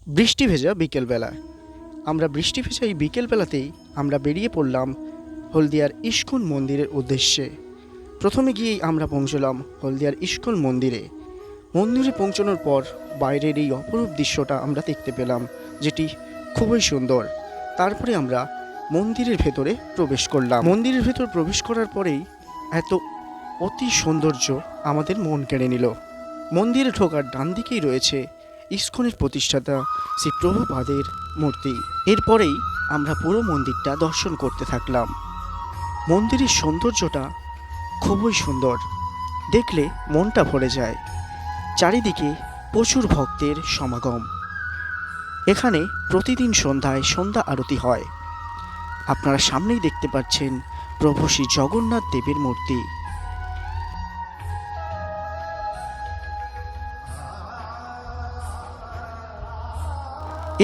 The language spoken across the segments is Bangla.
বৃষ্টি ভেজা বিকেলবেলা। আমরা বৃষ্টি ভেজা এই বিকেলবেলাতেই আমরা বেরিয়ে পড়লাম হলদিয়ার ইস্কন মন্দিরের উদ্দেশ্যে। প্রথমে গিয়েই আমরা পৌঁছলাম হলদিয়ার ইস্কন মন্দিরে। মন্দিরে পৌঁছানোর পর বাইরের এই অপরূপ দৃশ্যটা আমরা দেখতে পেলাম, যেটি খুবই সুন্দর। তারপরে আমরা মন্দিরের ভেতরে প্রবেশ করলাম। মন্দিরের ভেতর প্রবেশ করার পরেই এত অতি সৌন্দর্য আমাদের মন কেড়ে নিল। মন্দিরে ঢোকার ডান দিকেই রয়েছে ইস্কনের প্রতিষ্ঠাতা শ্রী প্রভুপাদের মূর্তি। এরপরেই আমরা পুরো মন্দিরটা দর্শন করতে থাকলাম। মন্দিরের সৌন্দর্যটা খুবই সুন্দর, দেখলে মনটা ভরে যায়। চারিদিকে প্রচুর ভক্তের সমাগম। এখানে প্রতিদিন সন্ধ্যায় সন্ধ্যা আরতি হয়। আপনারা সামনেই দেখতে পাচ্ছেন প্রভু শ্রী জগন্নাথ দেবের মূর্তি।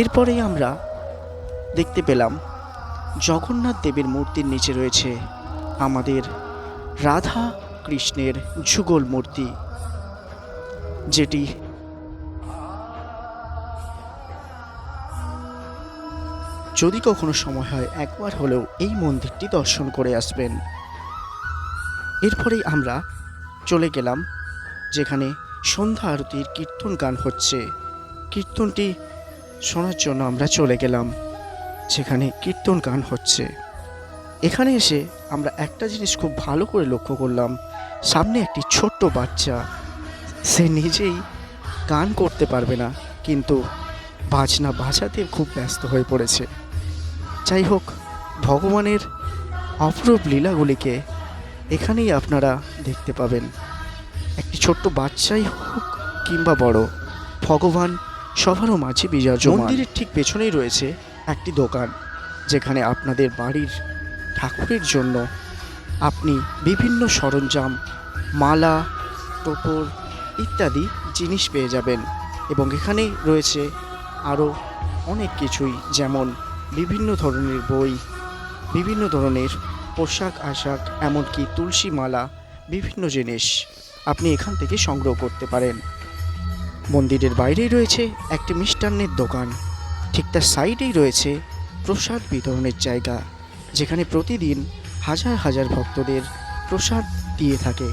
এরপরেই আমরা দেখতে পেলাম জগন্নাথ দেবের মূর্তির নিচে রয়েছে আমাদের রাধা কৃষ্ণের যুগল মূর্তি, যেটি যদি কখনো সময় হয় একবার হলেও এই মন্দিরটি দর্শন করে আসবেন। এরপরেই আমরা চলে গেলাম যেখানে সন্ধ্যা আরতির কীর্তন গান হচ্ছে। কীর্তনটি শোনার জন্য আমরা চলে গেলাম যেখানে কীর্তন গান হচ্ছে। এখানে এসে আমরা একটা জিনিস খুব ভালো করে লক্ষ্য করলাম, সামনে একটি ছোট্ট বাচ্চা। সে নিজেই গান করতে পারবে না, কিন্তু বাজনা বাজাতে খুব ব্যস্ত হয়ে পড়েছে। যাই হোক, ভগবানের অপরূপ লীলাগুলিকে এখানেই আপনারা দেখতে পাবেন। একটি ছোট্ট বাচ্চাই হোক কিংবা বড়, ভগবান সবারও মাঝে বিরাজমান। মন্দিরের ঠিক পেছনেই রয়েছে একটি দোকান, যেখানে আপনাদের বাড়ির ঠাকুরের জন্য আপনি বিভিন্ন সরঞ্জাম, মালা, টোপর ইত্যাদি জিনিস পেয়ে যাবেন। এবং এখানে রয়েছে আরও অনেক কিছুই, যেমন বিভিন্ন ধরনের বই, বিভিন্ন ধরনের পোশাক আশাক, এমনকি তুলসী মালা, বিভিন্ন জিনিস আপনি এখান থেকে সংগ্রহ করতে পারেন। মন্দিরের বাইরেই রয়েছে একটি মিষ্টান্নের দোকান। ঠিক তার সাইডেই রয়েছে প্রসাদ বিতরণের জায়গা, যেখানে প্রতিদিন হাজার হাজার ভক্তদের প্রসাদ দিয়ে থাকে।